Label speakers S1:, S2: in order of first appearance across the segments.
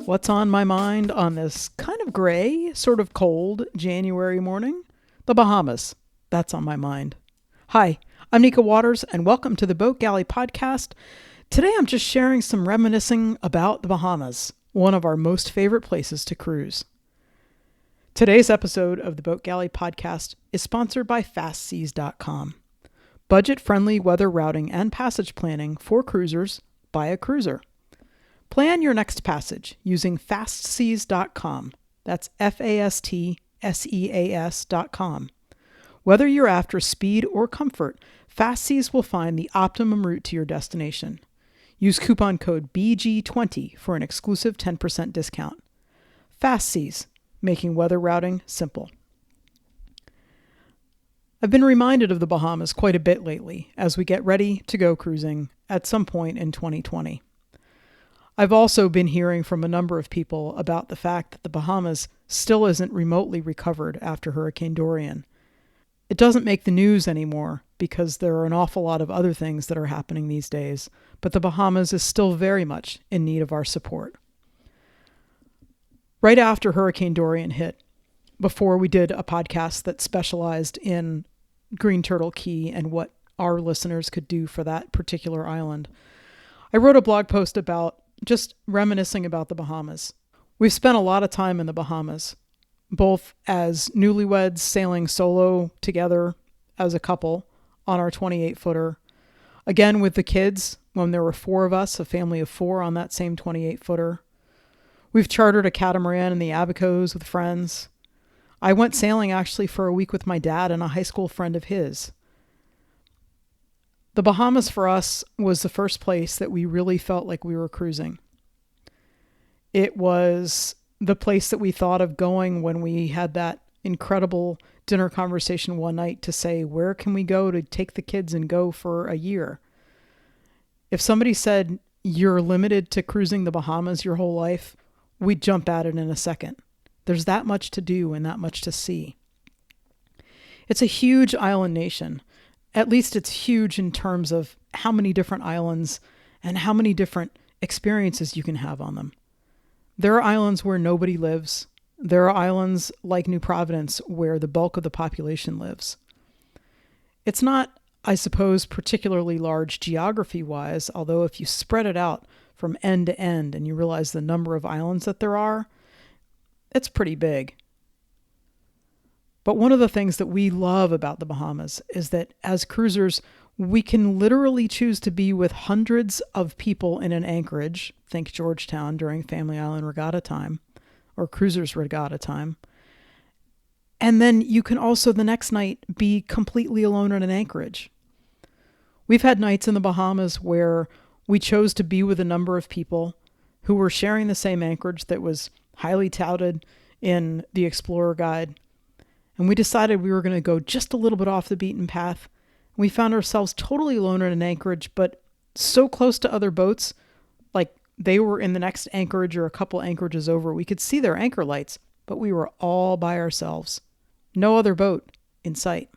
S1: What's on my mind on this kind of gray, sort of cold January morning? The Bahamas. That's on my mind. Hi, I'm Nika Waters, and welcome to the Boat Galley podcast. Today I'm just sharing some reminiscing about the Bahamas, one of our most favorite places to cruise. Today's episode of the Boat Galley podcast is sponsored by FastSeas.com. Budget-friendly weather routing and passage planning for cruisers by a cruiser. Plan your next passage using FastSeas.com. That's FastSeas.com. Whether you're after speed or comfort, FastSeas will find the optimum route to your destination. Use coupon code BG20 for an exclusive 10% discount. FastSeas, making weather routing simple. I've been reminded of the Bahamas quite a bit lately as we get ready to go cruising at some point in 2020. I've also been hearing from a number of people about the fact that the Bahamas still isn't remotely recovered after Hurricane Dorian. It doesn't make the news anymore because there are an awful lot of other things that are happening these days, but the Bahamas is still very much in need of our support. Right after Hurricane Dorian hit, before we did a podcast that specialized in Green Turtle Key and what our listeners could do for that particular island, I wrote a blog post about just reminiscing about the Bahamas. We've spent a lot of time in the Bahamas, both as newlyweds sailing solo together as a couple on our 28-footer. Again with the kids, when there were four of us, a family of four on that same 28-footer. We've chartered a catamaran in the Abacos with friends. I went sailing actually for a week with my dad and a high school friend of his. The Bahamas for us was the first place that we really felt like we were cruising. It was the place that we thought of going when we had that incredible dinner conversation one night to say, where can we go to take the kids and go for a year? If somebody said, you're limited to cruising the Bahamas your whole life, we'd jump at it in a second. There's that much to do and that much to see. It's a huge island nation. At least it's huge in terms of how many different islands and how many different experiences you can have on them. There are islands where nobody lives. There are islands like New Providence where the bulk of the population lives. It's not, I suppose, particularly large geography-wise, although if you spread it out from end to end and you realize the number of islands that there are, it's pretty big. But one of the things that we love about the Bahamas is that as cruisers, we can literally choose to be with hundreds of people in an anchorage, think Georgetown during Family Island Regatta time, or Cruisers Regatta time. And then you can also the next night be completely alone in an anchorage. We've had nights in the Bahamas where we chose to be with a number of people who were sharing the same anchorage that was highly touted in the Explorer Guide. And we decided we were going to go just a little bit off the beaten path. We found ourselves totally alone in an anchorage, but so close to other boats, like they were in the next anchorage or a couple anchorages over. We could see their anchor lights, but we were all by ourselves. No other boat in sight.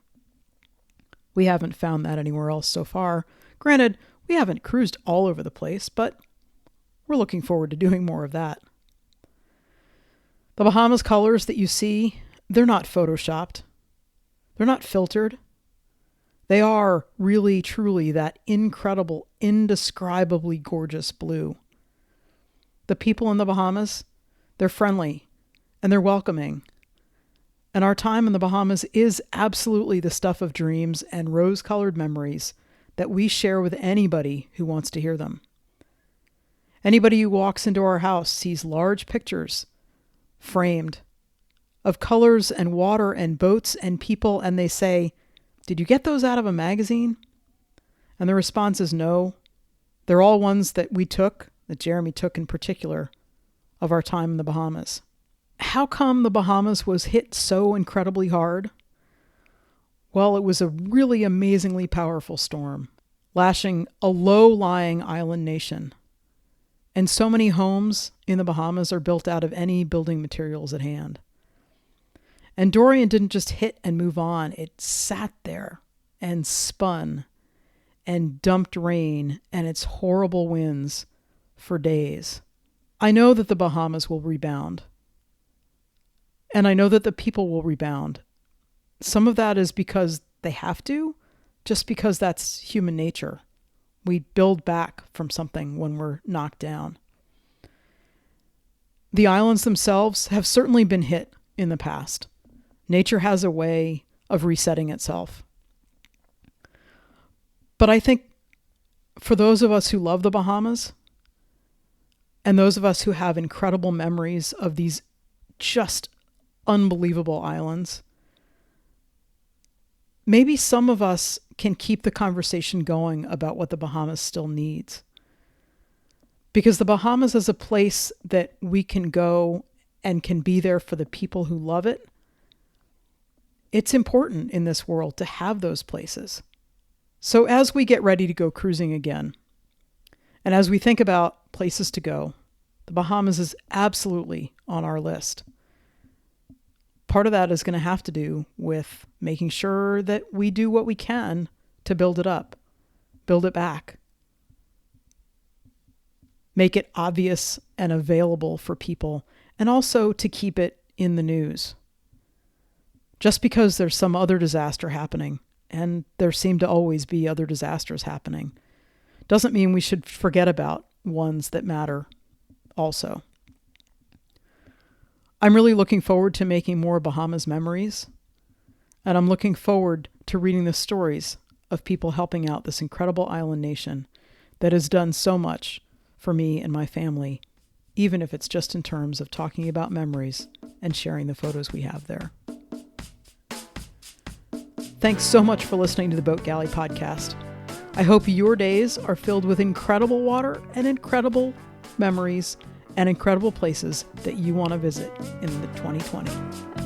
S1: We haven't found that anywhere else so far. Granted, we haven't cruised all over the place, but we're looking forward to doing more of that. The Bahamas colors that you see, they're not photoshopped. They're not filtered. They are really, truly that incredible, indescribably gorgeous blue. The people in the Bahamas, they're friendly and they're welcoming. And our time in the Bahamas is absolutely the stuff of dreams and rose-colored memories that we share with anybody who wants to hear them. Anybody who walks into our house sees large pictures framed of colors and water and boats and people, and they say, did you get those out of a magazine? And the response is no. They're all ones that we took, that Jeremy took in particular, of our time in the Bahamas. How come the Bahamas was hit so incredibly hard? Well, it was a really amazingly powerful storm, lashing a low-lying island nation. And so many homes in the Bahamas are built out of any building materials at hand. And Dorian didn't just hit and move on. It sat there and spun and dumped rain and its horrible winds for days. I know that the Bahamas will rebound. And I know that the people will rebound. Some of that is because they have to, just because that's human nature. We build back from something when we're knocked down. The islands themselves have certainly been hit in the past. Nature has a way of resetting itself. But I think for those of us who love the Bahamas, and those of us who have incredible memories of these just unbelievable islands, maybe some of us can keep the conversation going about what the Bahamas still needs. Because the Bahamas is a place that we can go and can be there for the people who love it. It's important in this world to have those places. So as we get ready to go cruising again, and as we think about places to go, the Bahamas is absolutely on our list. Part of that is going to have to do with making sure that we do what we can to build it up, build it back, make it obvious and available for people, and also to keep it in the news. Just because there's some other disaster happening, and there seem to always be other disasters happening, doesn't mean we should forget about ones that matter also. I'm really looking forward to making more Bahamas memories, and I'm looking forward to reading the stories of people helping out this incredible island nation that has done so much for me and my family, even if it's just in terms of talking about memories and sharing the photos we have there. Thanks so much for listening to the Boat Galley podcast. I hope your days are filled with incredible water and incredible memories and incredible places that you want to visit in the 2020.